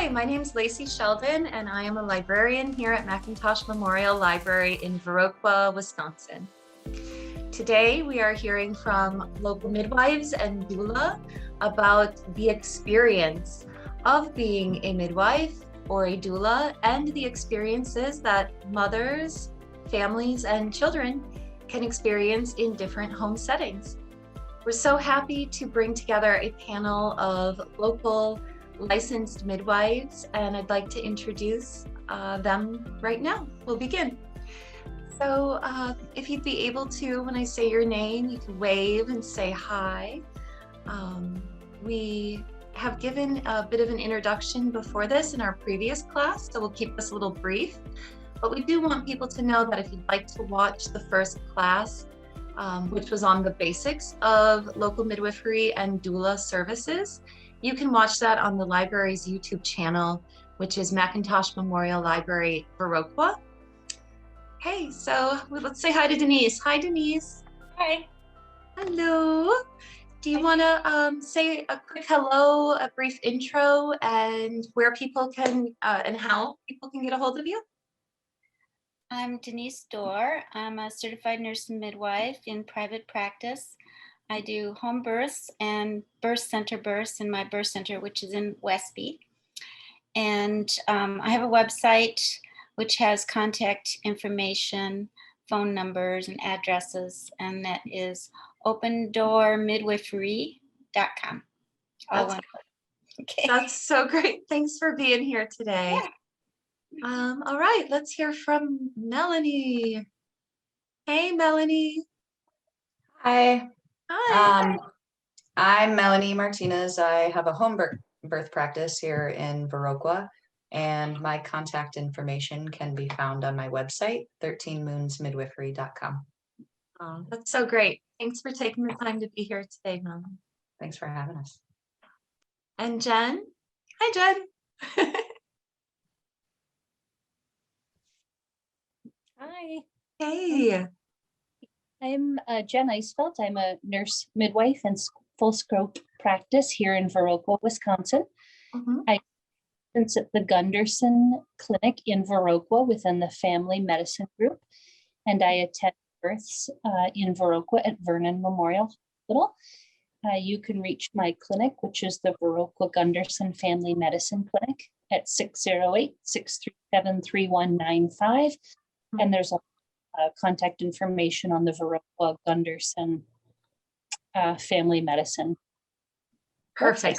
Hi, my name is Lacey Sheldon, and I am a librarian here at McIntosh Memorial Library in Viroqua, Wisconsin. Today, we are hearing from local midwives and doula about the experience of being a midwife or a doula and the experiences that mothers, families, and children can experience in different home settings. We're so happy to bring together a panel of local licensed midwives, and I'd like to introduce them right now. We'll begin. So if you'd be able to, when I say your name, you can wave and say hi. We have given a bit of an introduction before this in our previous class, so we'll keep this a little brief. But we do want people to know that if you'd like to watch the first class, which was on the basics of local midwifery and doula services, you can watch that on the library's YouTube channel, which is McIntosh Memorial Library, Viroqua. Okay, so let's say hi to Denise. Hi, Denise. Hi. Hello. Do you want to say a quick hello, a brief intro, and where people can and how people can get a hold of you? I'm Denise Dorr. I'm a certified nurse and midwife in private practice. I do home births and birth center births in my birth center, which is in Westby. And I have a website which has contact information, phone numbers, and addresses, and that is opendoormidwifery.com. All one word. Okay. That's so great. Thanks for being here today. Yeah. All right, let's hear from Melanie. Hey, Melanie. Hi. Hi. I'm Melanie Martinez. I have a home birth practice here in Viroqua, and my contact information can be found on my website, 13moonsmidwifery.com. Oh, that's so great. Thanks for taking the time to be here today, Melanie. Thanks for having us. And Jen. Hi, Jen. Hi. Hey. I'm Jen Eisfeld. I'm a nurse midwife in full scope practice here in Viroqua, Wisconsin. I practice at the Gunderson Clinic in Viroqua within the family medicine group, and I attend births in Viroqua at Vernon Memorial Hospital. You can reach my clinic, which is the Viroqua Gunderson Family Medicine Clinic at 608-637-3195. And there's contact information on the Viroqua Gunderson Family Medicine. Perfect.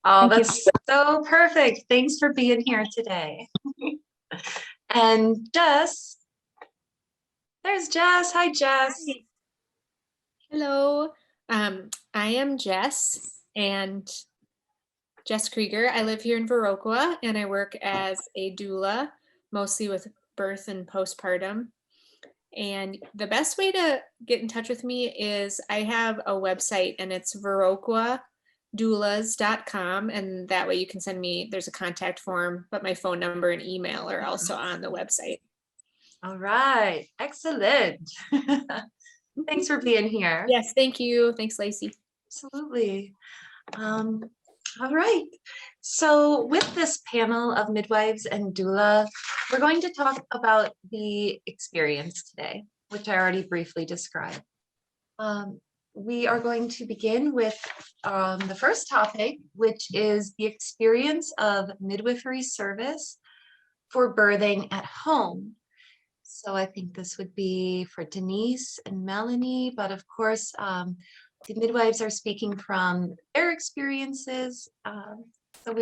Oh, that's so perfect. Thanks for being here today. And Jess. There's Jess. Hi, Jess. Hi. Hello. I am Jess Krieger. I live here in Viroqua, and I work as a doula, mostly with birth and postpartum. And the best way to get in touch with me is I have a website, and it's viroquadoulas.com, and that way you can send me, there's a contact form, but my phone number and email are also on the website. All right. Excellent. Thanks for being here. Yes, thank you. Thanks, Lacey. Absolutely. All right. So with this panel of midwives and doula, we're going to talk about the experience today, which I already briefly described. We are going to begin with the first topic, which is the experience of midwifery service for birthing at home. So I think this would be for Denise and Melanie, but of course, the midwives are speaking from their experiences. So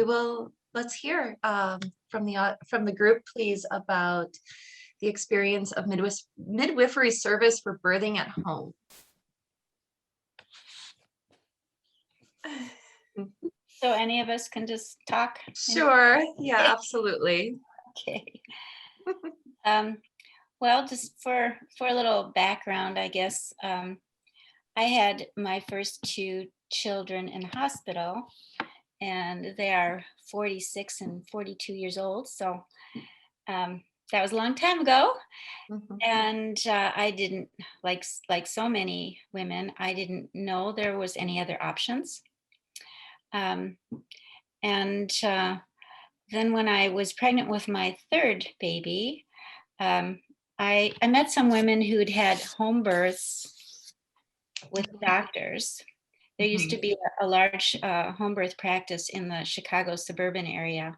let's hear from the group, please, about the experience of midwifery service for birthing at home. So any of us can just talk? Sure. Yeah, absolutely. Okay. Well, just for a little background, I guess, I had my first two children in hospital, and they are 46 and 42 years old. So that was a long time ago. And I didn't, like so many women, I didn't know there was any other options. And then when I was pregnant with my third baby, I met some women who'd had home births with doctors. There used to be a large home birth practice in the Chicago suburban area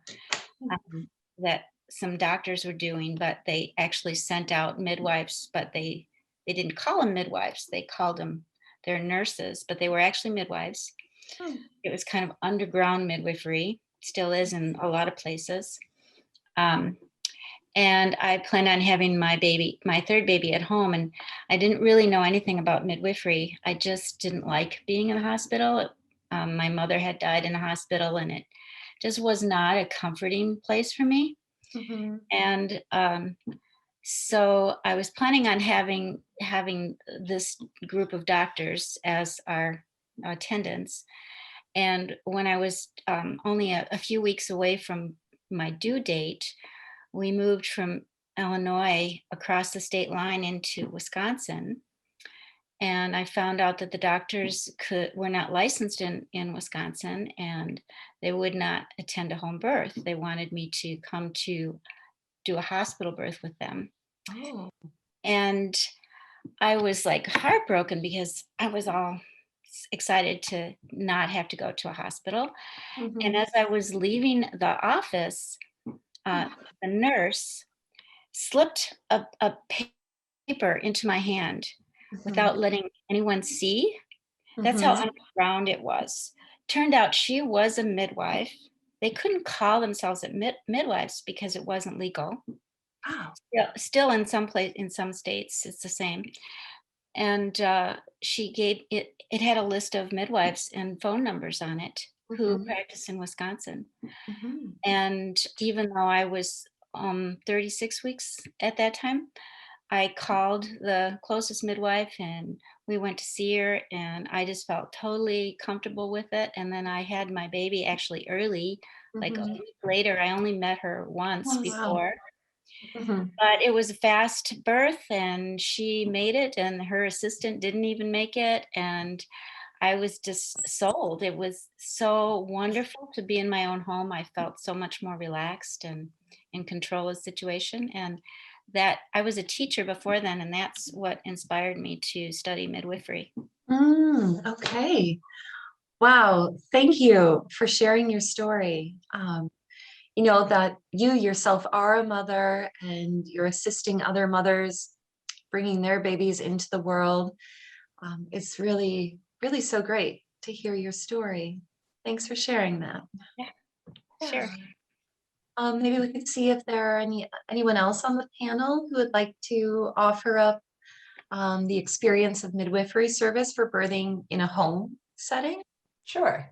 that some doctors were doing, but they actually sent out midwives, but they didn't call them midwives. They called them their nurses, but they were actually midwives. It was kind of underground midwifery, still is in a lot of places. And I planned on having my third baby at home. And I didn't really know anything about midwifery. I just didn't like being in the hospital. My mother had died in a hospital, and it just was not a comforting place for me. And so I was planning on having this group of doctors as our attendants. And when I was only a few weeks away from my due date, we moved from Illinois across the state line into Wisconsin. And I found out that the doctors were not licensed in Wisconsin, and they would not attend a home birth. They wanted me to come to do a hospital birth with them. And I was like heartbroken because I was all excited to not have to go to a hospital. And as I was leaving the office, the nurse slipped a paper into my hand without letting anyone see. That's how underground it was. Turned out she was a midwife. They couldn't call themselves midwives because it wasn't legal. Yeah, still in some states it's the same. And she gave it. It had a list of midwives and phone numbers on it who practice in Wisconsin. And even though I was 36 weeks at that time, I called the closest midwife and we went to see her, and I just felt totally comfortable with it. And then I had my baby actually early, like a week later. I only met her once before. But it was a fast birth, and she made it, and her assistant didn't even make it. And I was just sold. It was so wonderful to be in my own home. I felt so much more relaxed and in control of the situation. And that I was a teacher before then, and that's what inspired me to study midwifery. Okay. Wow. Thank you for sharing your story. You know, that you yourself are a mother and you're assisting other mothers bringing their babies into the world. It's really, really so great to hear your story. Thanks for sharing that. Yeah, sure. Maybe we could see if there are anyone else on the panel who would like to offer up the experience of midwifery service for birthing in a home setting. Sure.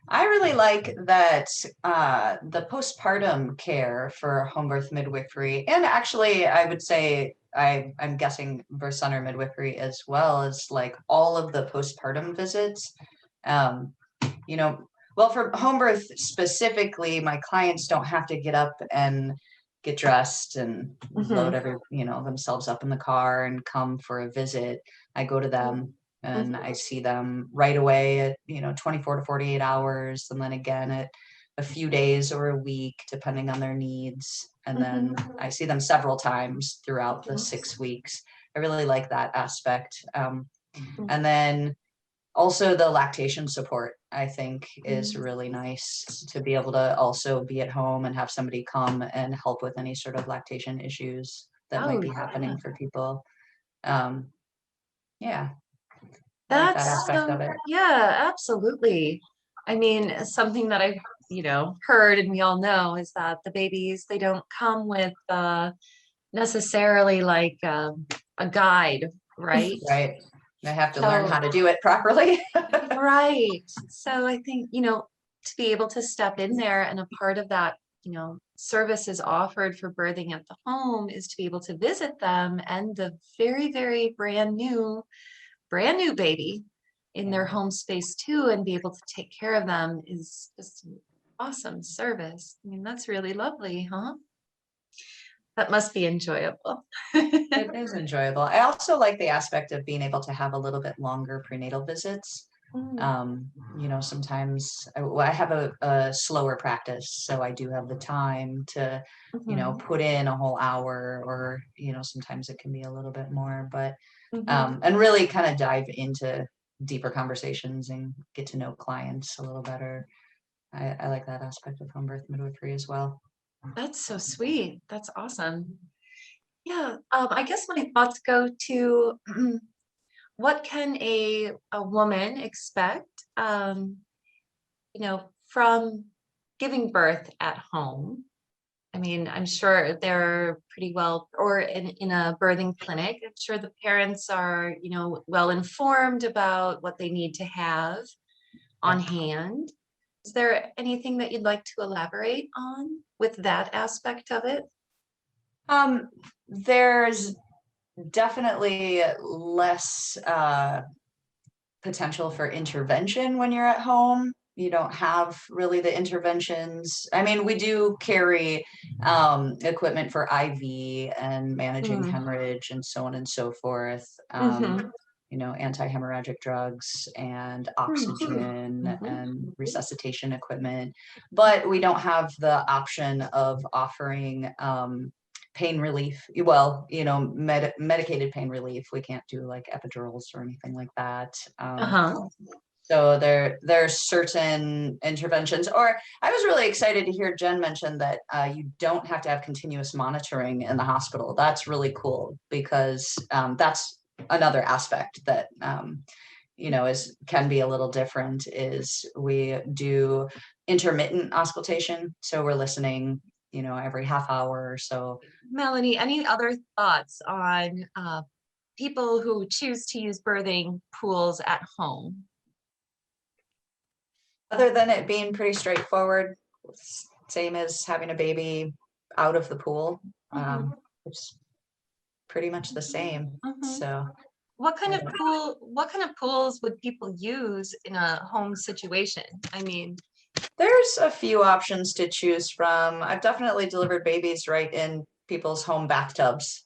I really like that the postpartum care for home birth midwifery, and actually I would say I'm guessing birth center midwifery as well, as like all of the postpartum visits. You know, well, for home birth specifically, my clients don't have to get up and get dressed and load themselves up in the car and come for a visit. I go to them and I see them right away at 24 to 48 hours, and then again at a few days or a week depending on their needs, and then I see them several times throughout the 6 weeks. I really like that aspect. And then also the lactation support, I think, is really nice to be able to also be at home and have somebody come and help with any sort of lactation issues that might be happening for people. Yeah. That's that aspect of it. Yeah, absolutely. I mean, something that I've heard, and we all know, is that the babies, they don't come with necessarily like a guide, right? Right. They have to learn how to do it properly. Right. So I think, to be able to step in there, and a part of that, services offered for birthing at the home is to be able to visit them and the very, very brand new baby in their home space too, and be able to take care of them is just an awesome service. I mean, that's really lovely, huh? That must be enjoyable. It is enjoyable. I also like the aspect of being able to have a little bit longer prenatal visits You know, sometimes I have a slower practice, so I do have the time to, you know, put in a whole hour, or, you know, sometimes it can be a little bit more, but, and really kind of dive into deeper conversations and get to know clients a little better. I like that aspect of home birth midwifery as well. That's so sweet. That's awesome. Yeah, I guess my thoughts go to what can a woman expect, you know, from giving birth at home? I mean, I'm sure they're pretty well, or in a birthing clinic, I'm sure the parents are, you know, well informed about what they need to have on hand. Is there anything that you'd like to elaborate on with that aspect of it? There's definitely less potential for intervention when you're at home. You don't have really the interventions. I mean, we do carry equipment for IV and managing hemorrhage and so on and so forth. You know, anti-hemorrhagic drugs and oxygen and resuscitation equipment, but we don't have the option of offering pain relief. Well, you know, medicated pain relief. We can't do like epidurals or anything like that. So there's certain interventions. Or I was really excited to hear Jen mention that you don't have to have continuous monitoring in the hospital. That's really cool, because that's another aspect that you know, can be a little different. Is we do intermittent auscultation, so we're listening, you know, every half hour or so. Melanie, any other thoughts on people who choose to use birthing pools at home? Other than it being pretty straightforward, same as having a baby out of the pool. It's pretty much the same. So what kind of pools would people use in a home situation? I mean, there's a few options to choose from. I've definitely delivered babies right in people's home bathtubs.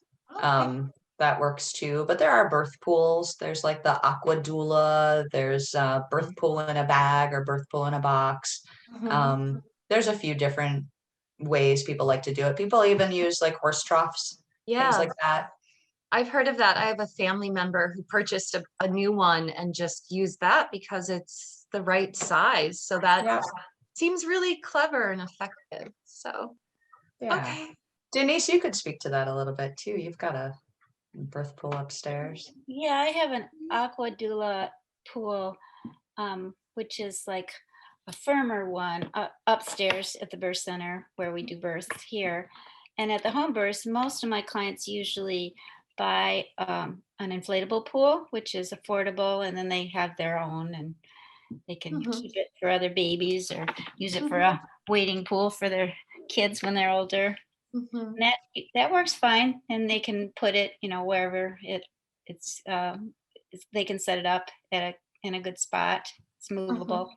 That works too. But there are birth pools. There's like the Aqua Doula. There's a birth pool in a bag or birth pool in a box. There's a few different ways people like to do it. People even use like horse troughs, things like that. I've heard of that. I have a family member who purchased a new one and just used that because it's the right size. So that seems really clever and effective. So, okay. Denise, you could speak to that a little bit too. You've got a birth pool upstairs. Yeah, I have an Aqua Doula pool, which is like a firmer one upstairs at the birth center where we do births here. And at the home births, most of my clients usually buy an inflatable pool, which is affordable, and then they have their own, and they can keep it for other babies or use it for a waiting pool for their kids when they're older. And that works fine, and they can put it, you know, wherever it's they can set it up in a good spot. It's movable.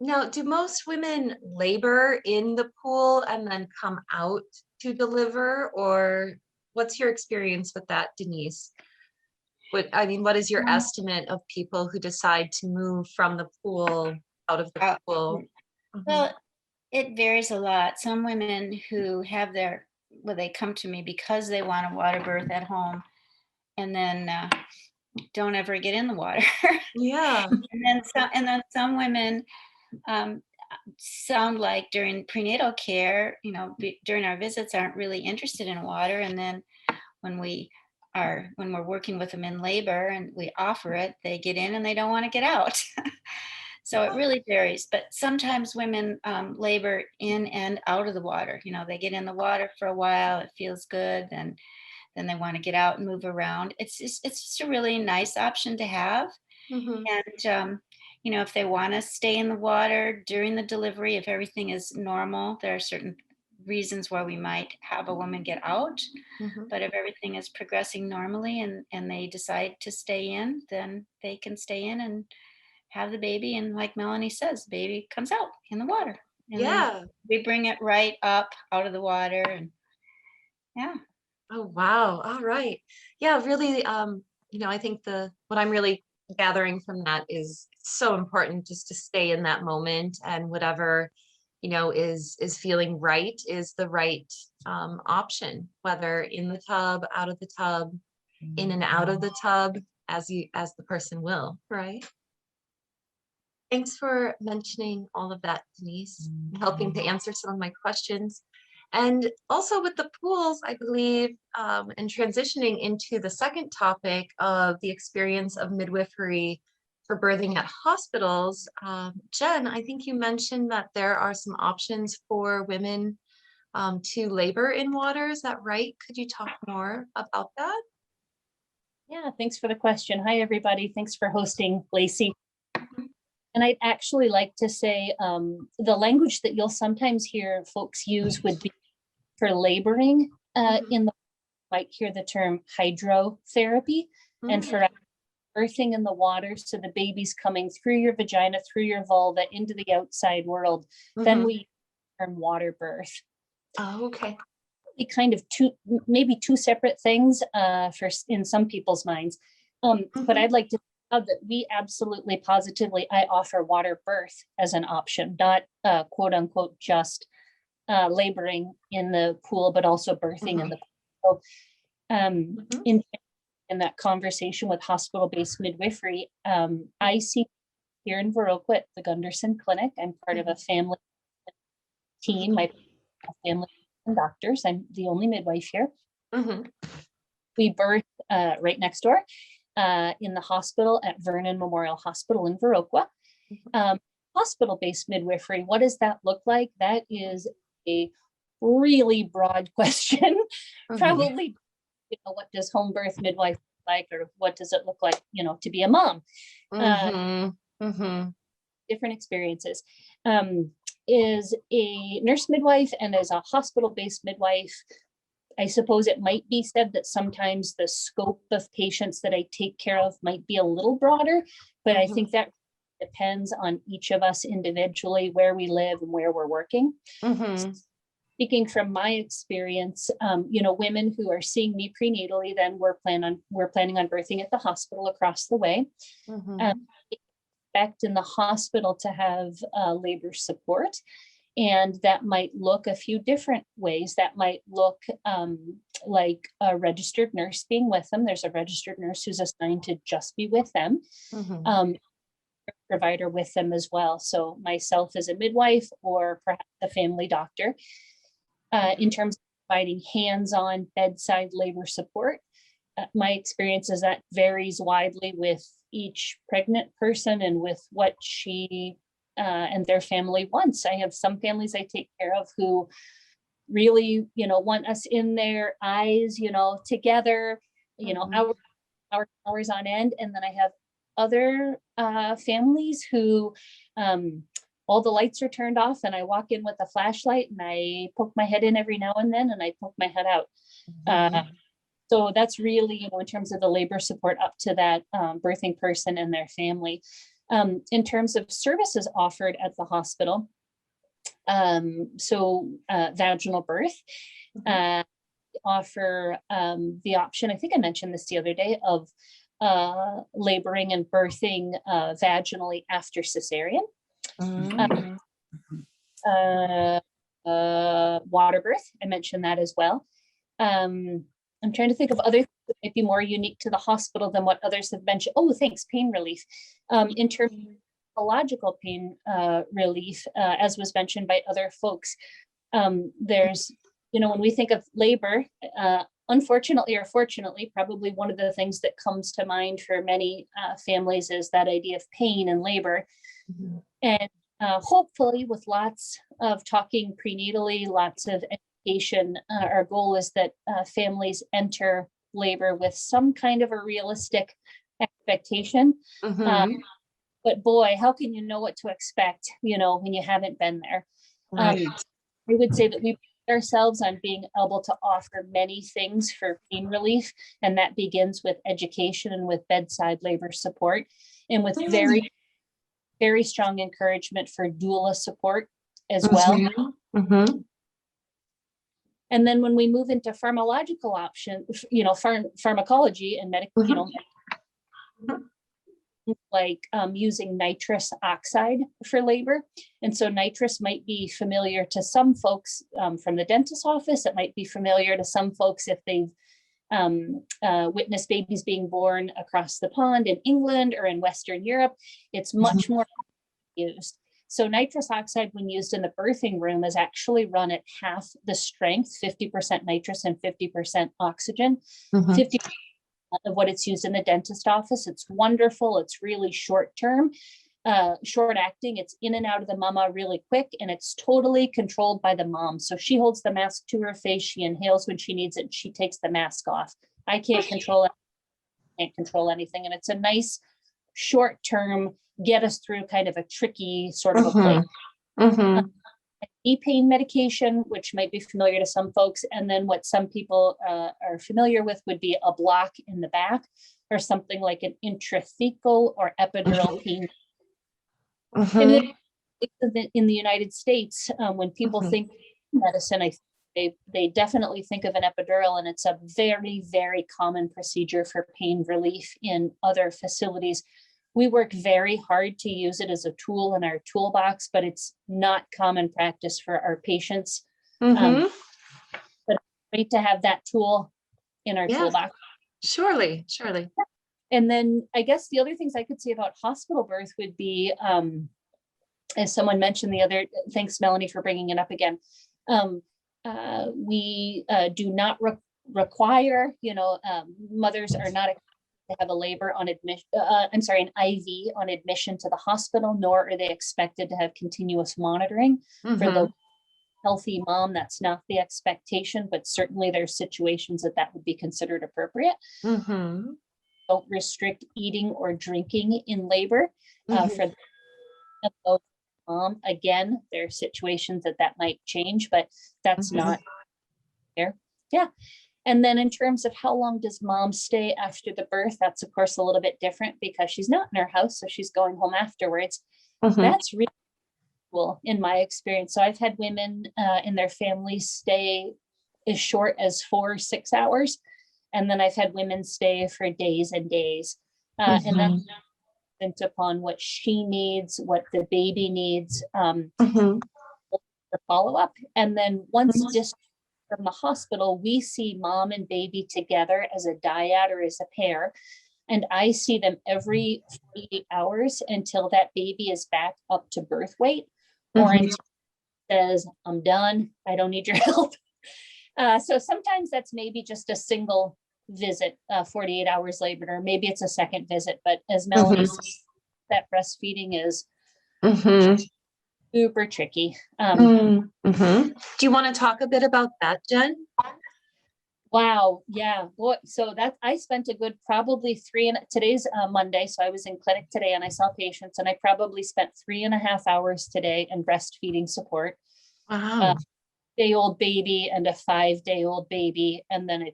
Now, do most women labor in the pool and then come out to deliver, or what's your experience with that, Denise? What is your estimate of people who decide to move from the pool out of the pool? Well, it varies a lot. Some women who have they come to me because they want a water birth at home, and then don't ever get in the water. And then some women sound like during prenatal care, you know, during our visits, aren't really interested in water, and then when we're working with them in labor and we offer it, they get in and they don't want to get out. So it really varies, but sometimes women labor in and out of the water. You know, they get in the water for a while, it feels good, and then they want to get out and move around. It's just a really nice option to have. And you know, if they want to stay in the water during the delivery, if everything is normal, there are certain reasons why we might have a woman get out. But if everything is progressing normally and they decide to stay in, then they can stay in and have the baby. And like Melanie says, the baby comes out in the water. And then we bring it right up out of the water. And Oh, wow. All right. Yeah, really, you know, I think what I'm really gathering from that is so important, just to stay in that moment, and whatever, is feeling right is the right option, whether in the tub, out of the tub, in and out of the tub, as the person will, right? Thanks for mentioning all of that, Denise, and helping to answer some of my questions. And also with the pools, I believe, and transitioning into the second topic of the experience of midwifery for birthing at hospitals, Jen, I think you mentioned that there are some options for women to labor in water. Is that right? Could you talk more about that? Yeah, thanks for the question. Hi, everybody. Thanks for hosting, Lacey. And I'd actually like to say the language that you'll sometimes hear folks use would be for laboring might hear the term hydrotherapy, and for birthing in the water, so the baby's coming through your vagina, through your vulva, into the outside world, then we use the term water birth. Oh, okay. Kind of maybe two separate things in some people's minds. But I'd like to add that we absolutely positively, I offer water birth as an option, not quote unquote just laboring in the pool, but also birthing in the pool. So in that conversation with hospital-based midwifery, I see here in Viroqua at the Gunderson Clinic. I'm part of a family team, my family and doctors. I'm the only midwife here. We birth right next door in the hospital at Vernon Memorial Hospital in Viroqua. Hospital-based midwifery, what does that look like? That is a really broad question. Probably, what does home birth midwife look like, or what does it look like, to be a mom? Different experiences. Is a nurse midwife and as a hospital-based midwife, I suppose it might be said that sometimes the scope of patients that I take care of might be a little broader, but I think that depends on each of us individually, where we live and where we're working. Speaking from my experience, women who are seeing me prenatally, then we're planning on birthing at the hospital across the way. Expect in the hospital to have labor support, and that might look a few different ways. That might look like a registered nurse being with them. There's a registered nurse who's assigned to just be with them, provider with them as well. So myself as a midwife, or perhaps a family doctor. In terms of providing hands-on bedside labor support, my experience is that varies widely with each pregnant person and with what she and their family wants. I have some families I take care of who really, want us in their eyes, together, hours on end. And then I have other families who all the lights are turned off, and I walk in with a flashlight and I poke my head in every now and then, and I poke my head out. So that's really, in terms of the labor support up to that birthing person and their family. In terms of services offered at the hospital, vaginal birth, offer the option, I think I mentioned this the other day, of laboring and birthing vaginally after cesarean. Water birth, I mentioned that as well. I'm trying to think of other things that might be more unique to the hospital than what others have mentioned. Oh, thanks, pain relief. In terms of psychological pain relief, as was mentioned by other folks, there's, when we think of labor, unfortunately or fortunately, probably one of the things that comes to mind for many families is that idea of pain and labor. And hopefully with lots of talking prenatally, lots of education, our goal is that families enter labor with some kind of a realistic expectation. But boy, how can you know what to expect, when you haven't been there? I would say that we pride ourselves on being able to offer many things for pain relief, and that begins with education and with bedside labor support, and with very, very strong encouragement for doula support as well. And then when we move into pharmacological options, pharmacology and medical, like using nitrous oxide for labor. And so nitrous might be familiar to some folks from the dentist's office. It might be familiar to some folks if they've witnessed babies being born across the pond in England or in Western Europe. It's much more used. So nitrous oxide, when used in the birthing room, is actually run at half the strength, 50% nitrous and 50% oxygen. 50% of what it's used in the dentist office. It's wonderful. It's really short term, short acting. It's in and out of the mama really quick, and it's totally controlled by the mom. So she holds the mask to her face. She inhales when she needs it. And she takes the mask off. I can't control it. Can't control anything. And it's a nice short term, get us through kind of a tricky sort of a place. Knee pain medication, which might be familiar to some folks. And then what some people are familiar with would be a block in the back or something like an intrathecal or epidural pain. In the United States, when people think medicine, they definitely think of an epidural, and it's a very, very common procedure for pain relief in other facilities. We work very hard to use it as a tool in our toolbox, but it's not common practice for our patients. But it's great to have that tool in our toolbox. Surely. And then I guess the other things I could say about hospital birth would be, as someone mentioned thanks Melanie for bringing it up again. We do not require, mothers are not to have a labor on admission, an IV on admission to the hospital, nor are they expected to have continuous monitoring. For the healthy mom, that's not the expectation, but certainly there's situations that would be considered appropriate. Don't restrict eating or drinking in labor for the mom. Again, there are situations that might change, but that's not there. Yeah. And then in terms of how long does mom stay after the birth, that's of course a little bit different because she's not in her house, so she's going home afterwards. That's really cool in my experience. So I've had women in their families stay as short as 4 or 6 hours. And then I've had women stay for days and days. And that's dependent upon what she needs, what the baby needs, for follow-up. And then once discharged from the hospital, we see mom and baby together as a dyad or as a pair. And I see them every 48 hours until that baby is back up to birth weight or until it says, I'm done, I don't need your help. So sometimes that's maybe just a single visit, 48 hours later, or maybe it's a second visit. But as Melanie said, that breastfeeding is super tricky. Do you want to talk a bit about that, Jen? Wow. Yeah. Boy, so that I spent a good probably today's Monday. So I was in clinic today and I saw patients, and I probably spent 3.5 hours today in breastfeeding support. Wow. Day-old baby and a 5-day-old baby. And then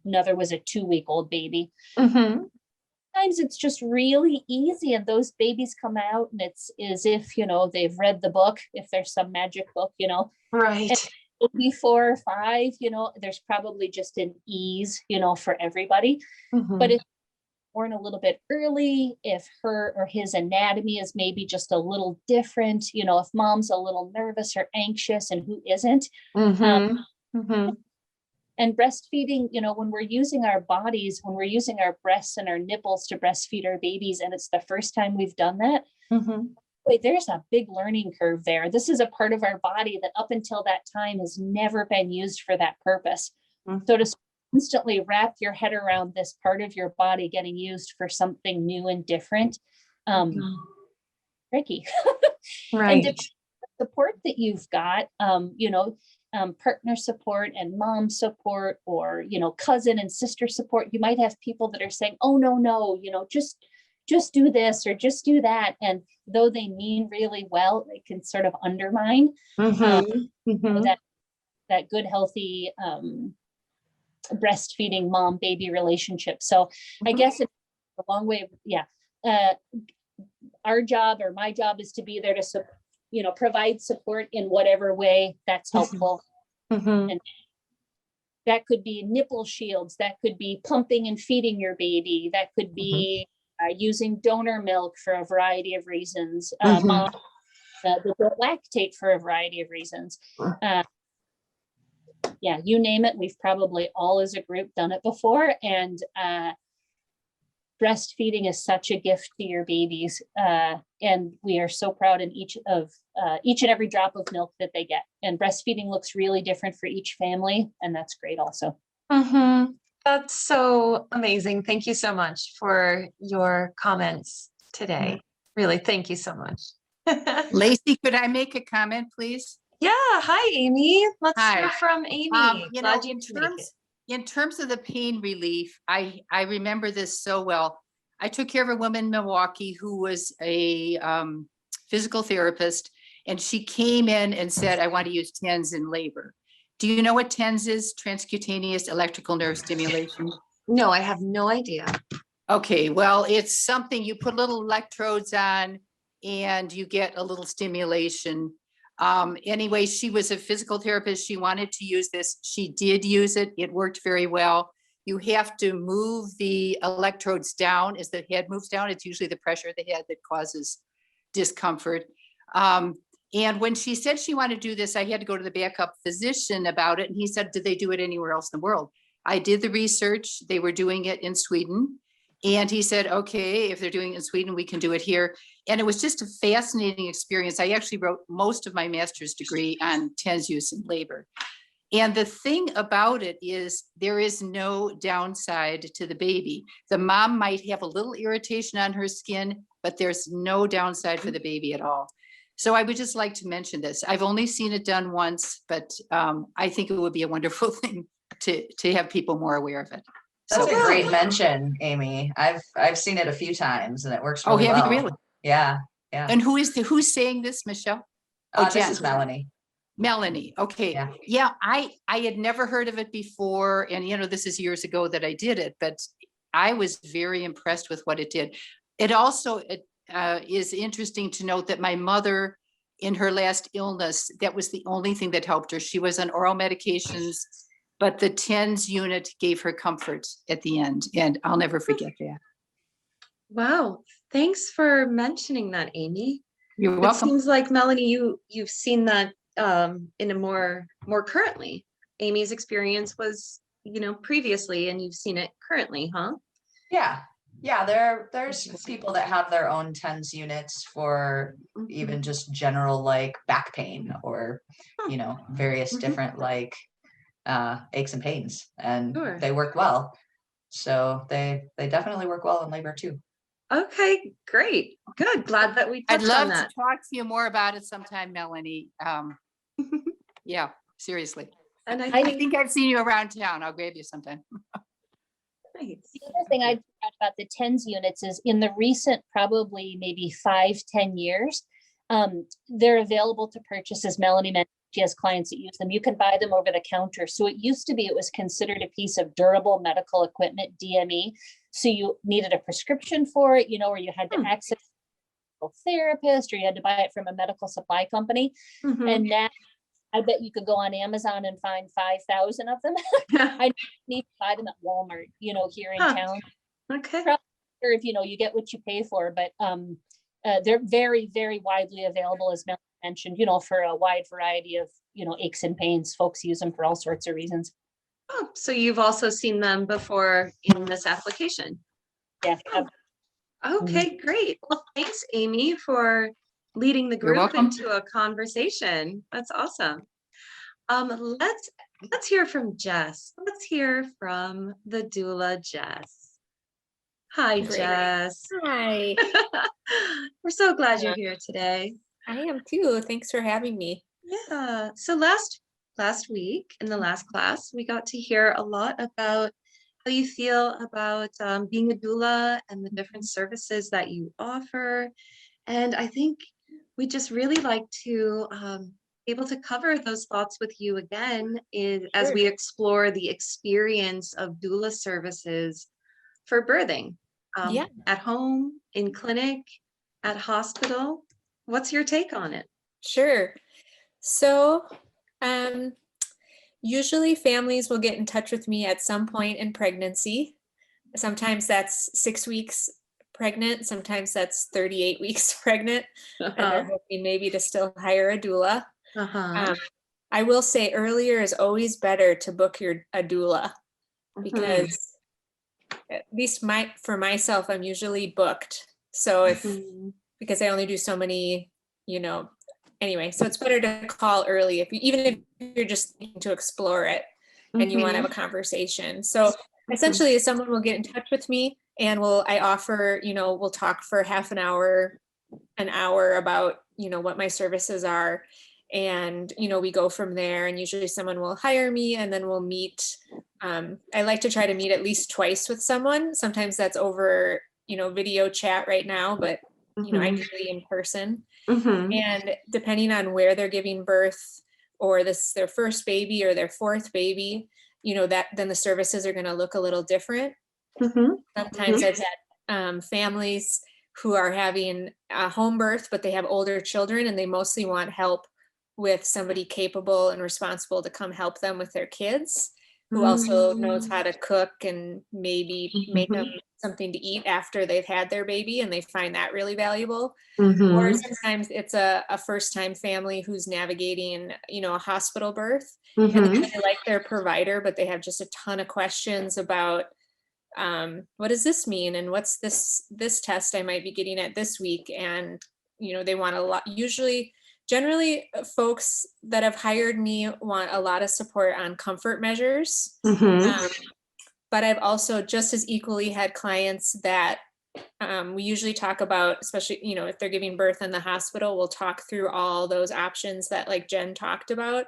another was a 2-week-old baby. Sometimes it's just really easy, and those babies come out and it's as if, they've read the book, if there's some magic book, Right. And maybe 4 or 5, there's probably just an ease, for everybody. But if born a little bit early, if her or his anatomy is maybe just a little different, if mom's a little nervous or anxious, and who isn't. And breastfeeding, when we're using our bodies, when we're using our breasts and our nipples to breastfeed our babies, and it's the first time we've done that, wait, there's a big learning curve there. This is a part of our body that up until that time has never been used for that purpose. So to instantly wrap your head around this part of your body getting used for something new and different, tricky. Right. And the support that you've got, partner support and mom support, or cousin and sister support. You might have people that are saying, oh no, just do this or just do that, and though they mean really well, they can sort of undermine that good healthy breastfeeding mom baby relationship. So I guess it's a long way of, our job or my job is to be there to provide support in whatever way that's helpful. And that could be nipple shields, that could be pumping and feeding your baby, that could be using donor milk for a variety of reasons, mom that don't lactate for a variety of reasons. Yeah, you name it, we've probably all as a group done it before. And breastfeeding is such a gift to your babies. And we are so proud in each and every drop of milk that they get. And breastfeeding looks really different for each family. And that's great also. That's so amazing. Thank you so much for your comments today. Really, thank you so much. Lacey, could I make a comment, please? Yeah. Hi, Amy. Let's Hi. hear from Amy. You Glad know, you could make it. in terms of the pain relief, I remember this so well. I took care of a woman in Milwaukee who was a physical therapist, and she came in and said, I want to use TENS in labor. Do you know what TENS is? Transcutaneous electrical nerve stimulation. No, I have no idea. Okay, well, it's something you put little electrodes on and you get a little stimulation. Anyway, she was a physical therapist. She wanted to use this. She did use it. It worked very well. You have to move the electrodes down as the head moves down. It's usually the pressure of the head that causes discomfort. And when she said she wanted to do this, I had to go to the backup physician about it. And he said, did they do it anywhere else in the world? I did the research. They were doing it in Sweden. And he said, okay, if they're doing it in Sweden, we can do it here. And it was just a fascinating experience. I actually wrote most of my master's degree on TENS use in labor. And the thing about it is there is no downside to the baby. The mom might have a little irritation on her skin, but there's no downside for the baby at all. So I would just like to mention this. I've only seen it done once, but I think it would be a wonderful thing to have people more aware of it. That's So, a great mention, Amy. I've seen it a few times and it works really have well. you really? Yeah. And who's saying this, Michelle? This Jen. is Melanie. Melanie. Okay. Yeah. I had never heard of it before. And, you know, this is years ago that I did it, but I was very impressed with what it did. It also is interesting to note that my mother, in her last illness, that was the only thing that helped her. She was on oral medications, but the TENS unit gave her comfort at the end. And I'll never forget that. Wow. Thanks for mentioning that, Amy. You're It welcome. seems like, Melanie, you've seen that in a more currently. Amy's experience was, previously, and you've seen it currently, huh? Yeah. There's people that have their own TENS units for even just general like back pain or, various different like aches and pains, and they work well. So they definitely work well in labor too. Okay, great. Good. Glad that we touched I'd love on that. to talk to you more about it sometime, Melanie. Yeah, seriously. And I think I've seen you around town. I'll grab you sometime. The other thing I'd add about the TENS units is in the recent, probably maybe 5-10 years, they're available to purchase, as Melanie mentioned. She has clients that use them. You can buy them over the counter. So it used to be, it was considered a piece of durable medical equipment, DME. So you needed a prescription for it, or you had to access a therapist, or you had to buy it from a medical supply company. And now I bet you could go on Amazon and find 5,000 of them. I need to buy them at Walmart, here in town. Okay. Probably, if you get what you pay for, but they're very, very widely available, as Melanie mentioned, for a wide variety of, aches and pains. Folks use them for all sorts of reasons. Oh, so you've also seen them before in this application? Yeah. Okay, great. Well, thanks, Amy, for leading the group into a conversation. That's awesome. Let's hear from Jess. Let's hear from the doula, Jess. Hi, Great. Jess. Hi. We're so glad you're here today. I am too. Thanks for having me. Yeah. So last week in the last class, we got to hear a lot about how you feel about being a doula and the different services that you offer. And I think we just really like to be able to cover those thoughts with you again as we explore the experience of doula services for birthing at home, in clinic, at hospital. What's your take on it? Sure. So usually families will get in touch with me at some point in pregnancy. Sometimes that's 6 weeks pregnant. Sometimes that's 38 weeks pregnant, and they're hoping maybe to still hire a doula. I will say earlier is always better to book a doula, because at least for myself, I'm usually booked. So because I only do so many, anyway, so it's better to call early even if you're just looking to explore it and you want to have a conversation. So essentially someone will get in touch with me and I offer, we'll talk for half an hour about, what my services are. And, we go from there, and usually someone will hire me, and then we'll meet. I like to try to meet at least twice with someone. Sometimes that's over, video chat right now, but, ideally in person. And depending on where they're giving birth, or their first baby or their fourth baby, then the services are going to look a little different. Sometimes I've had families who are having a home birth, but they have older children, and they mostly want help with somebody capable and responsible to come help them with their kids, who also knows how to cook and maybe make them something to eat after they've had their baby, and they find that really valuable. Or sometimes it's a first-time family who's navigating, a hospital birth, and they really like their provider, but they have just a ton of questions about what does this mean, and what's this test I might be getting at this week, and they want a lot. Generally, folks that have hired me want a lot of support on comfort measures. But I've also just as equally had clients that we usually talk about, especially, if they're giving birth in the hospital, we'll talk through all those options that like Jen talked about.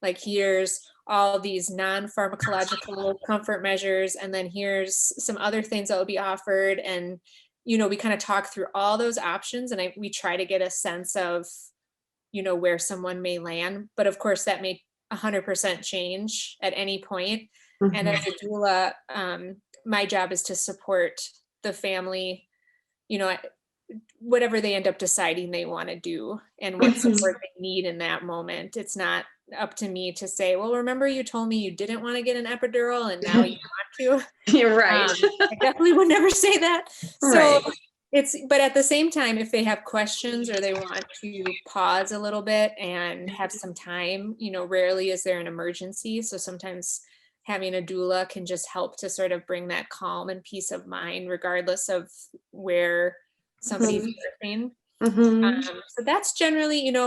Like, here's all these non-pharmacological comfort measures, and then here's some other things that will be offered. And, we kind of talk through all those options, and we try to get a sense of, where someone may land. But of course that may 100% change at any point. And as a doula, my job is to support the family, whatever they end up deciding they want to do, and what support they need in that moment. It's not up to me to say, well, remember you told me you didn't want to get an epidural and now you want to. You're right. I definitely would never say that. Right. So but at the same time, if they have questions or they want to pause a little bit and have some time, rarely is there an emergency. So sometimes having a doula can just help to sort of bring that calm and peace of mind, regardless of where somebody's birthing. So that's generally, and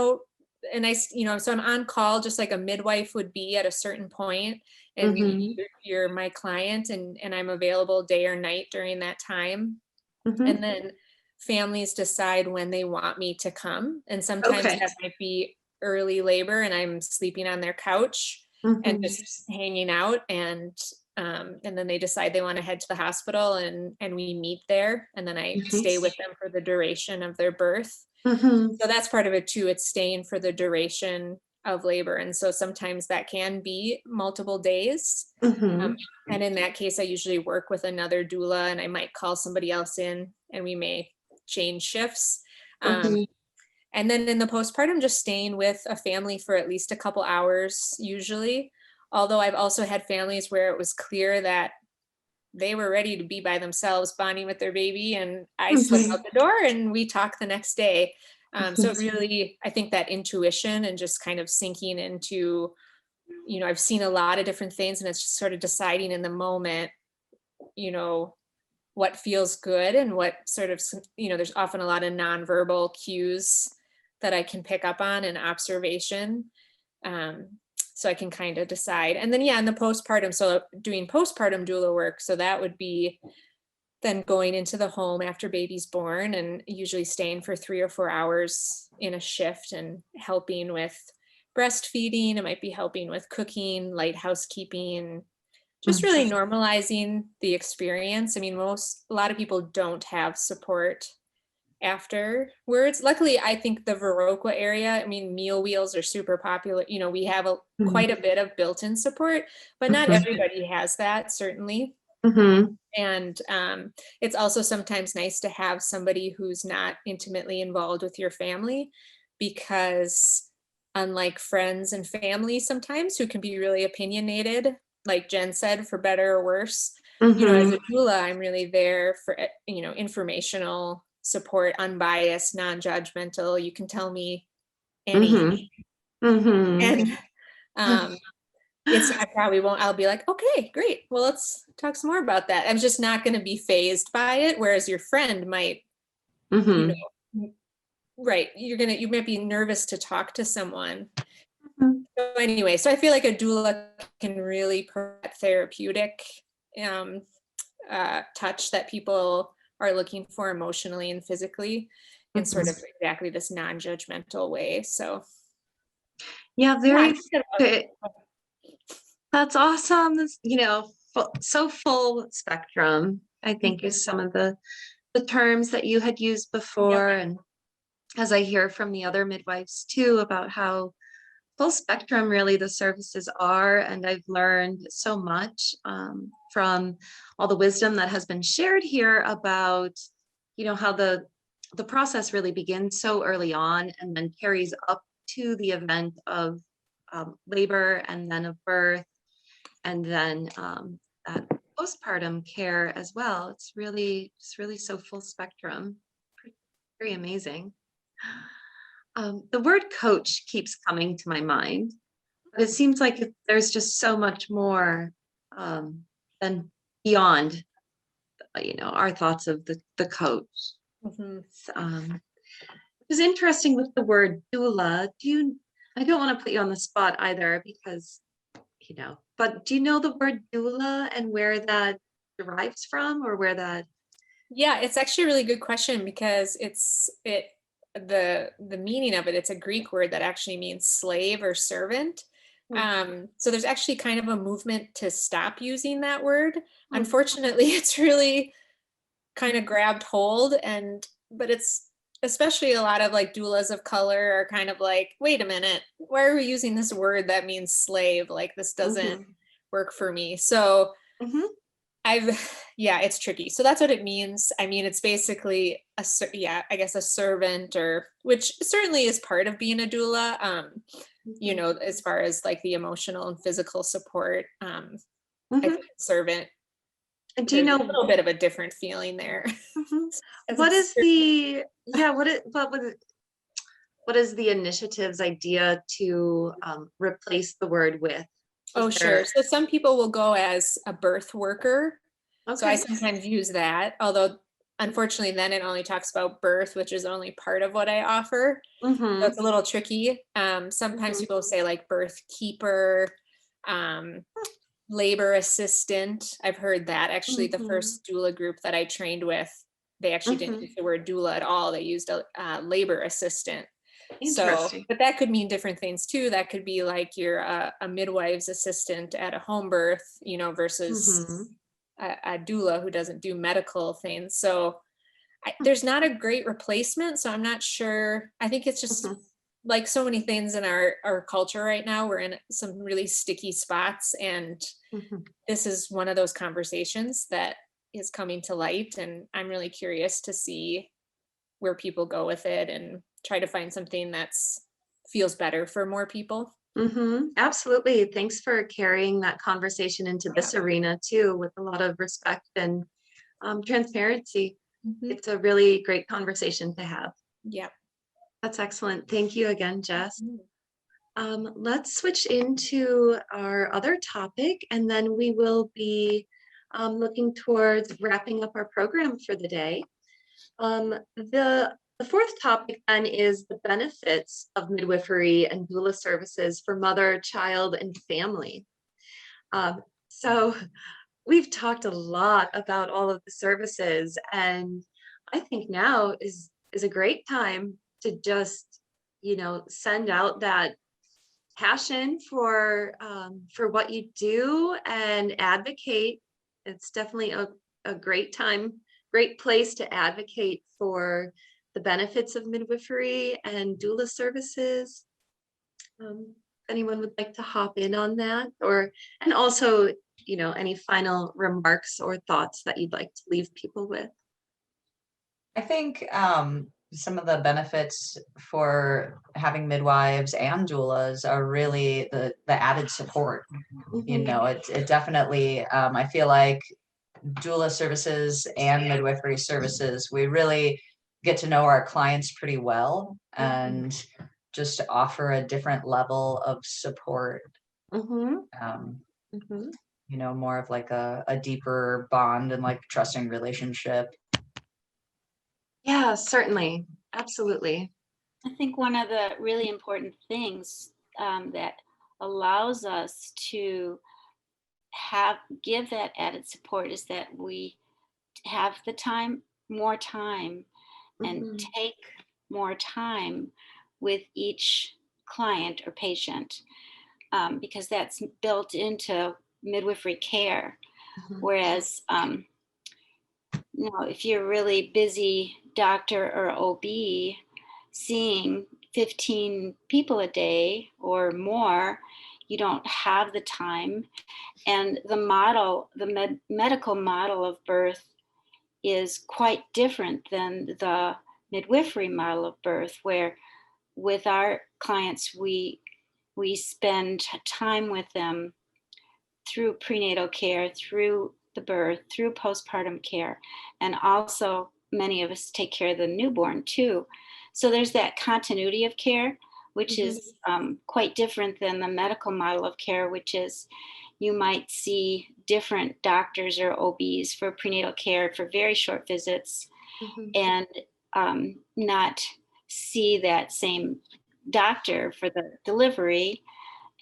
so I'm on call just like a midwife would be at a certain point, and you're my client, and I'm available day or night during that time. And then families decide when they want me to come. And sometimes that might be early labor and I'm sleeping on their couch and just hanging out. And then they decide they want to head to the hospital, and we meet there. And then I stay with them for the duration of their birth. So that's part of it too. It's staying for the duration of labor. And so sometimes that can be multiple days. And in that case, I usually work with another doula, and I might call somebody else in, and we may change shifts. And then in the postpartum, just staying with a family for at least a couple hours usually. Although I've also had families where it was clear that they were ready to be by themselves, bonding with their baby, and I slip out the door and we talk the next day. So really, I think that intuition and just kind of sinking into, I've seen a lot of different things, and it's just sort of deciding in the moment, what feels good and what sort of, there's often a lot of nonverbal cues that I can pick up on, and observation. So I can kind of decide. And then, in the postpartum, so doing postpartum doula work. So that would be then going into the home after baby's born, and usually staying for 3 or 4 hours in a shift and helping with breastfeeding. It might be helping with cooking, light housekeeping, just really normalizing the experience. I mean, a lot of people don't have support afterwards. Luckily, I think the Viroqua area, meal wheels are super popular. We have quite a bit of built-in support, but not everybody has that, certainly. And it's also sometimes nice to have somebody who's not intimately involved with your family, because unlike friends and family sometimes, who can be really opinionated, like Jen said, for better or worse, You know, as Mhm. a doula, I'm really there for, you know, informational support, unbiased, non-judgmental. You can tell me anything. Mhm. And um, I probably won't, I'll be like, okay, great. Well, let's talk some more about that. I'm just not going to be phased by it. Whereas your friend might, you Mhm. know, right. You might be nervous to talk to someone. Mhm. So anyway, so I feel like a doula can really provide therapeutic um, touch that people are looking for emotionally and physically in sort of exactly this non-judgmental way. So Yeah, yeah, I'm very. excited Good. about- That's awesome. You know, so full spectrum, I think, is some of the terms that you had used Yep. before. And as I hear from the other midwives too, about how full spectrum really the services are. And I've learned so much from all the wisdom that has been shared here about, you know, how the process really begins so early on and then carries up to the event of labor and then of birth and then that postpartum care as well. It's really so full spectrum. Very amazing. The word coach keeps coming to my mind, but it seems like there's just so much more um, than beyond, you know, our thoughts of the coach. Mhm. It was interesting with the word doula. I don't want to put you on the spot either because, you know, but do you know the word doula and where that derives from or where that? Yeah, it's actually a really good question because the meaning of it, it's a Greek word that actually means slave or servant. So there's actually kind of a movement to stop using that word. Unfortunately, it's really kind of grabbed hold but it's especially a lot of like doulas of color are kind of like, wait a minute, why are we using this word that means slave? Like this doesn't work for me. So yeah, it's tricky. So that's what it means. I mean, it's basically I guess a servant which certainly is part of being a doula. You know, as far as like the emotional and physical support. I think servant, And do you there's a know little bit of a different feeling there. what is the yeah what is the initiative's idea to replace the word with? Oh, sure. So some people will go as a birth worker. So I Okay. sometimes use that, although unfortunately then it only talks about birth, which is only part of what I offer. So it's a little tricky. Sometimes people say like birth keeper, labor assistant. I've heard that actually the first doula group that I trained with, they actually didn't use the word doula at all. They used a labor assistant. So, Interesting. but that could mean different things too. That could be like you're a midwife's assistant at a home birth, you know, versus a doula who doesn't do medical things. So there's not a great replacement. So I'm not sure. I think it's just like so many things in our culture right now. We're in some really sticky spots. And this is one of those conversations that is coming to light. And I'm really curious to see where people go with it and try to find something that's feels better for more people. Absolutely. Thanks for carrying that conversation into this arena too, with a lot of respect and transparency. It's a really great conversation to have. Yeah. That's excellent. Thank you again, Jess. Let's switch into our other topic, and then we will be looking towards wrapping up our program for the day. The fourth topic then is the benefits of midwifery and doula services for mother, child, and family. So we've talked a lot about all of the services, and I think now is a great time to just, you know, send out that passion for what you do and advocate. It's definitely a great time, great place to advocate for the benefits of midwifery and doula services. If anyone would like to hop in on that, and also, you know, any final remarks or thoughts that you'd like to leave people with. I think some of the benefits for having midwives and doulas are really the added support. You know, it definitely, I feel like doula services and midwifery services, we really get to know our clients pretty well and just offer a different level of support. Um, you know, more of like a deeper bond and like trusting relationship. Yeah, certainly. Absolutely. I think one of the really important things that allows us to give that added support is that we have the time, more time, and take more time with each client or patient, because that's built into midwifery care. Whereas, you know, if you're a really busy doctor or OB seeing 15 people a day or more, you don't have the time. And the model, the medical model of birth is quite different than the midwifery model of birth, where with our clients, we spend time with them through prenatal care, through the birth, through postpartum care, and also many of us take care of the newborn too. So there's that continuity of care, which is quite different than the medical model of care, which is you might see different doctors or OBs for prenatal care for very short visits and not see that same doctor for the delivery,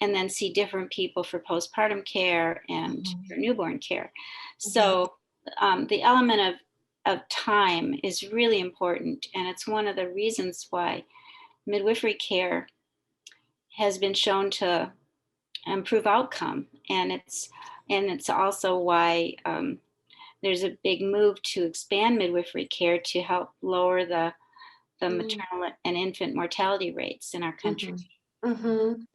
and then see different people for postpartum care and for newborn care. So the element of time is really important. And it's one of the reasons why midwifery care has been shown to improve outcome. And it's also why there's a big move to expand midwifery care to help lower the maternal and infant mortality rates in our country.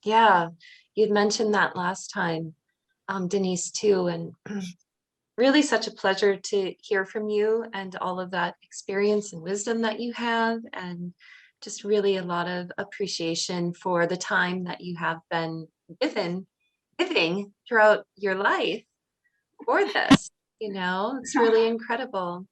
Yeah, you'd mentioned that last time, Denise, too, and really such a pleasure to hear from you and all of that experience and wisdom that you have, and just really a lot of appreciation for the time that you have been giving throughout your life for this. You know, it's really incredible.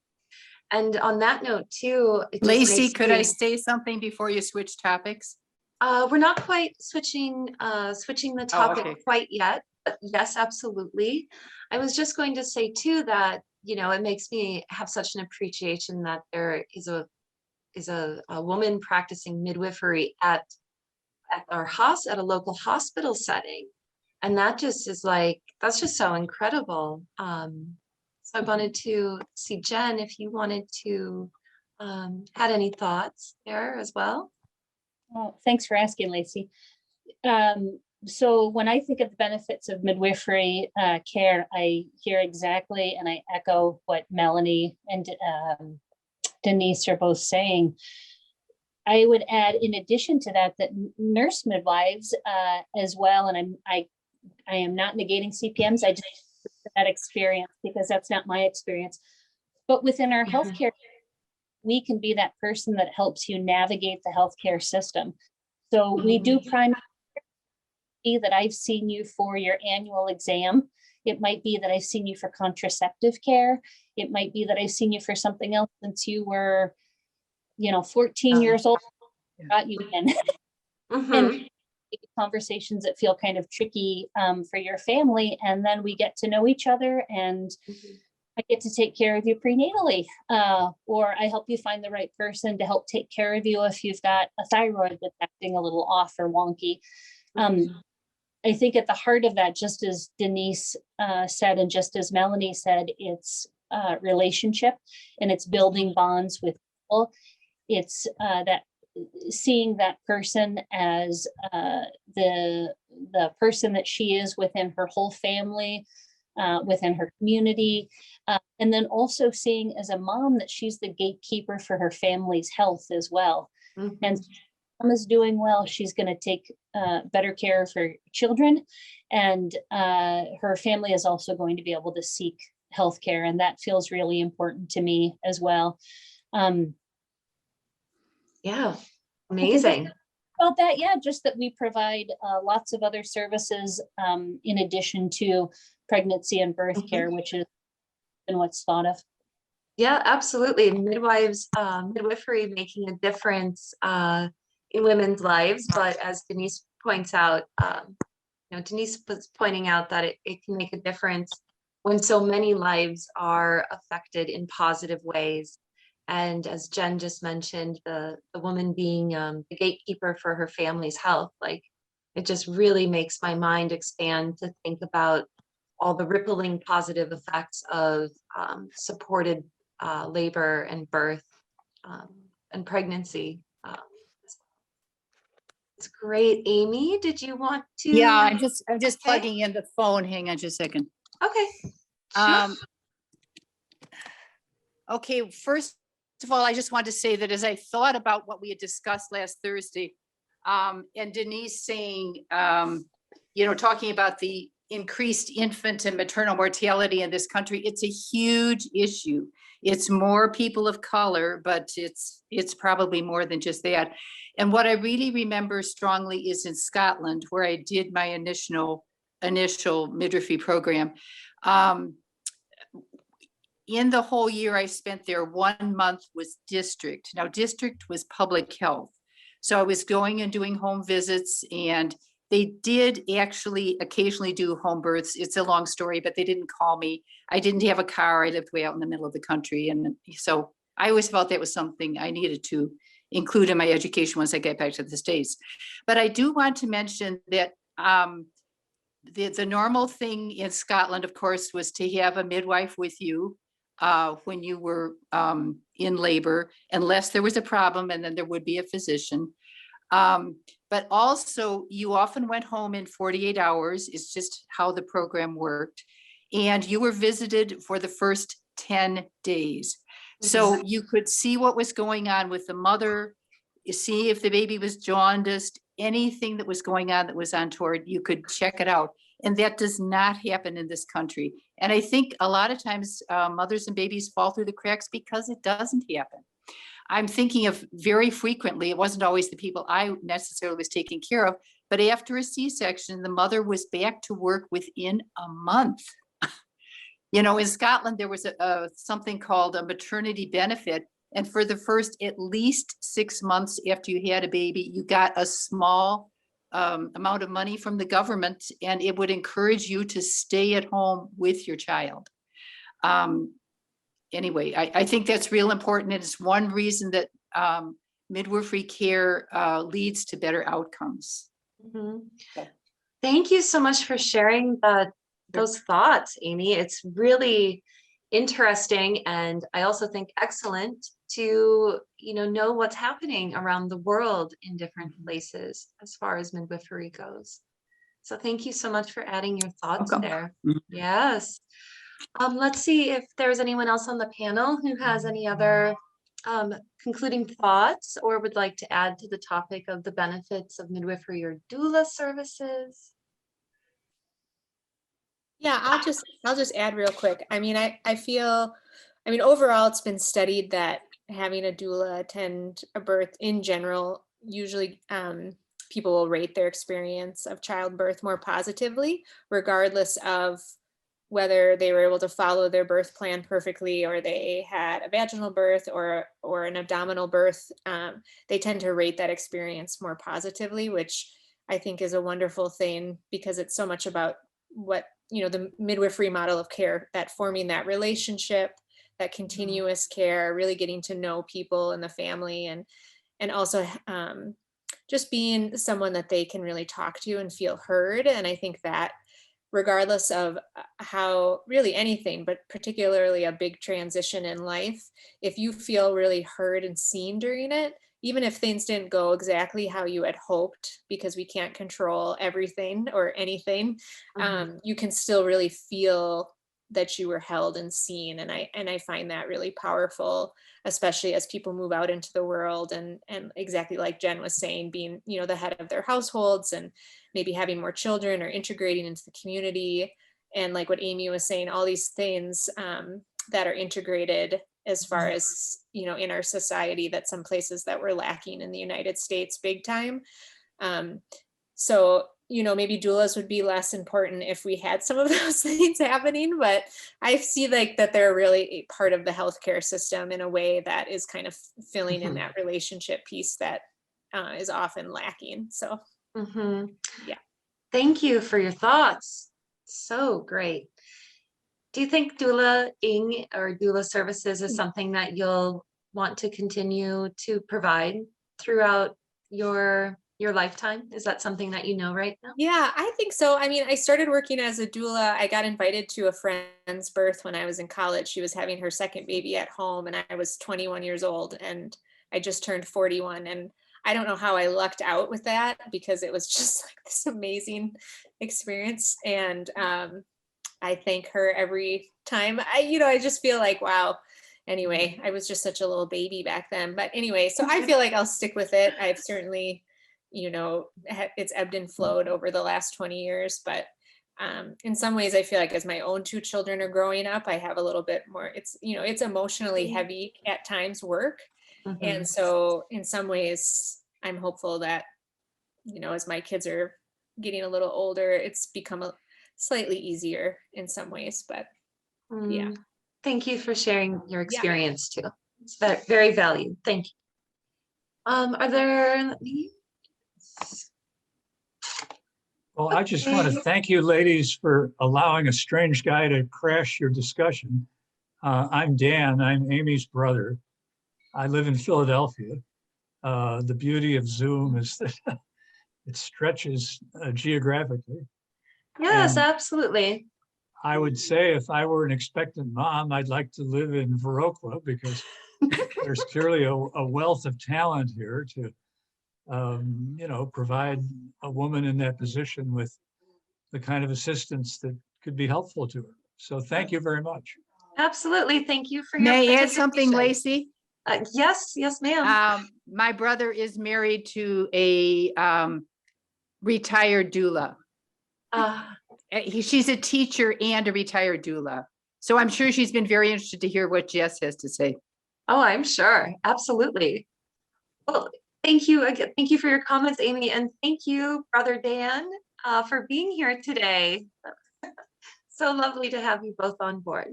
And on that note, too, it just Lacey, makes could I me- say something before you switch topics? We're not quite switching the topic okay. quite yet, but yes, absolutely. I was just going to say too that, you know, it makes me have such an appreciation that there is a woman practicing midwifery at a local hospital setting. And that just is like, that's just so incredible. So I wanted to see Jen, if you wanted to had any thoughts there as well. Well, thanks for asking, Lacey. So when I think of the benefits of midwifery care, I hear exactly and I echo what Melanie and Denise are both saying. I would add, in addition to that, that nurse midwives as well, and I am not negating CPMs. I just that experience because that's not my experience. But within our healthcare, we can be that person that helps you navigate the healthcare system. So we do primary that I've seen you for your annual exam. It might be that I've seen you for contraceptive care. It might be that I've seen you for something else since you were, 14 years old. Got you in. And conversations that feel kind of tricky for your family, and then we get to know each other, and I get to take care of you prenatally, or I help you find the right person to help take care of you if you've got a thyroid that's acting a little off or wonky. I think at the heart of that, just as Denise said, and just as Melanie said, it's relationship, and it's building bonds with people. It's that seeing that person as the person that she is within her whole family, within her community, and then also seeing as a mom that she's the gatekeeper for her family's health as well. And mom is doing well, she's going to take better care of her children, and her family is also going to be able to seek healthcare, and that feels really important to me as well. Yeah, amazing. About that, yeah, just that we provide lots of other services in addition to pregnancy and birth care, which is than what's thought of. Yeah, absolutely. Midwives, midwifery making a difference in women's lives. But as Denise points out, Denise was pointing out that it can make a difference when so many lives are affected in positive ways. And as Jen just mentioned, the woman being the gatekeeper for her family's health, like it just really makes my mind expand to think about all the rippling positive effects of supported labor and birth and pregnancy. It's great. Amy, did you want to? Yeah, I'm just Okay. plugging in the phone. Hang on just a second. Okay. Sure. Okay, first of all, I just want to say that as I thought about what we had discussed last Thursday, and Denise saying, talking about the increased infant and maternal mortality in this country, it's a huge issue. It's more people of color, but it's probably more than just that. And what I really remember strongly is in Scotland, where I did my initial midwifery program. In the whole year I spent there, 1 month was district. Now, district was public health. So I was going and doing home visits, and they did actually occasionally do home births. It's a long story, but they didn't call me. I didn't have a car. I lived way out in the middle of the country. And so I always felt that was something I needed to include in my education once I get back to the States. But I do want to mention that the normal thing in Scotland, of course, was to have a midwife with you when you were in labor, unless there was a problem, and then there would be a physician. But also you often went home in 48 hours. It's just how the program worked. And you were visited for the first 10 days. So you could see what was going on with the mother, see if the baby was jaundiced, anything that was going on that was untoward, you could check it out. And that does not happen in this country. And I think a lot of times mothers and babies fall through the cracks because it doesn't happen. I'm thinking of very frequently, it wasn't always the people I necessarily was taking care of, but after a C-section, the mother was back to work within a month. In Scotland, there was something called a maternity benefit. And for the first at least 6 months after you had a baby, you got a small amount of money from the government, and it would encourage you to stay at home with your child. Anyway, I think that's real important. It's one reason that midwifery care leads to better outcomes. Mm-hmm. Okay. Thank you so much for sharing those thoughts, Amy. It's really interesting, and I also think excellent to know what's happening around the world in different places as far as midwifery goes. So thank you so much for adding your thoughts there. Yes. Let's see if there's anyone else on the panel who has any other concluding thoughts or would like to add to the topic of the benefits of midwifery or doula services. Yeah, I'll just add real quick. I feel overall it's been studied that having a doula attend a birth in general, usually people will rate their experience of childbirth more positively, regardless of whether they were able to follow their birth plan perfectly or they had a vaginal birth or an abdominal birth. They tend to rate that experience more positively, which I think is a wonderful thing because it's so much about what the midwifery model of care, that forming that relationship, that continuous care, really getting to know people in the family, and also just being someone that they can really talk to and feel heard. And I think that regardless of how really anything, but particularly a big transition in life, if you feel really heard and seen during it, even if things didn't go exactly how you had hoped, because we can't control everything or anything, you can still really feel that you were held and seen. And I find that really powerful, especially as people move out into the world and exactly like Jen was saying, being, the head of their households and maybe having more children or integrating into the community. And like what Amy was saying, all these things that are integrated as far as, in our society, that some places that we're lacking in the United States big time. So, maybe doulas would be less important if we had some of those things happening, but I see like that they're really a part of the healthcare system in a way that is kind of filling in that relationship piece that is often lacking. So, yeah. Thank you for your thoughts. So great. Do you think doula-ing or doula services is something that you'll want to continue to provide throughout your lifetime? Is that something that you know right now? Yeah, I think so. I mean, I started working as a doula. I got invited to a friend's birth when I was in college. She was having her second baby at home, and I was 21 years old, and I just turned 41. And I don't know how I lucked out with that, because it was just like this amazing experience. And I thank her every time. I just feel like, wow. Anyway, I was just such a little baby back then. But anyway, so I feel like I'll stick with it. I've certainly, it's ebbed and flowed over the last 20 years. But in some ways, I feel like as my own two children are growing up, I have a little bit more, it's emotionally heavy at times work. And so in some ways, I'm hopeful that, as my kids are getting a little older, it's become slightly easier in some ways, but yeah. Thank you for sharing your experience too. It's very, very valued. Thank you. Are there Well, I just want to thank you ladies for allowing a strange guy to crash your discussion. I'm Dan, I'm Amy's brother. I live in Philadelphia. The beauty of Zoom is that it stretches geographically. Yes, And absolutely. I would say if I were an expectant mom, I'd like to live in Viroqua because there's clearly a wealth of talent here to, provide a woman in that position with the kind of assistance that could be helpful to her. So thank you very much. Absolutely. Thank you for your May I add something, participation. Lacey? Yes, ma'am. My brother is married to a retired doula. She's a teacher and a retired doula. So I'm sure she's been very interested to hear what Jess has to say. Oh, I'm sure. Absolutely. Well, thank you again. Thank you for your comments, Amy. And thank you, Brother Dan, for being here today. So lovely to have you both on board.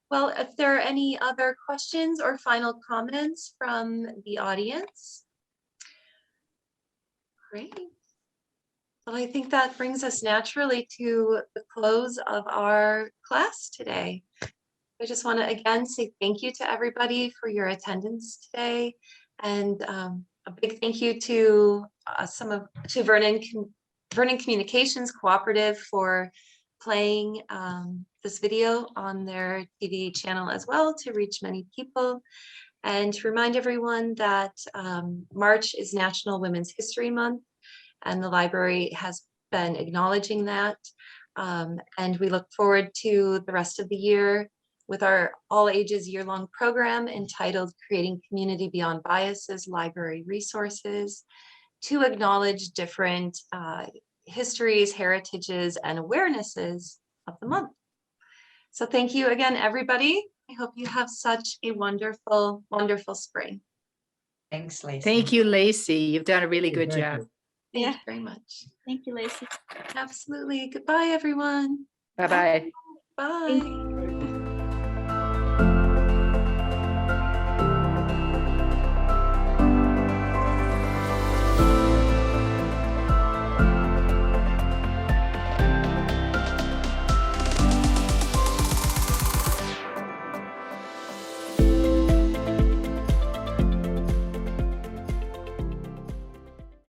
Well, if there are any other questions or final comments from the audience. Great. Well, I think that brings us naturally to the close of our class today. I just want to again say thank you to everybody for your attendance today, and a big thank you to Vernon Communications Cooperative for playing this video on their TV channel as well to reach many people. And to remind everyone that March is National Women's History Month, and the library has been acknowledging that. And we look forward to the rest of the year with our all ages year-long program entitled Creating Community Beyond Biases, Library Resources, to acknowledge different histories, heritages, and awarenesses of the month. So thank you again, everybody. I hope you have such a wonderful, wonderful spring. Thanks, Lacey. Thank you, Lacey. You've done a really good Thank job. you. Thank you very much. Thank you, Lacey. Absolutely. Goodbye, everyone. Bye-bye. Bye.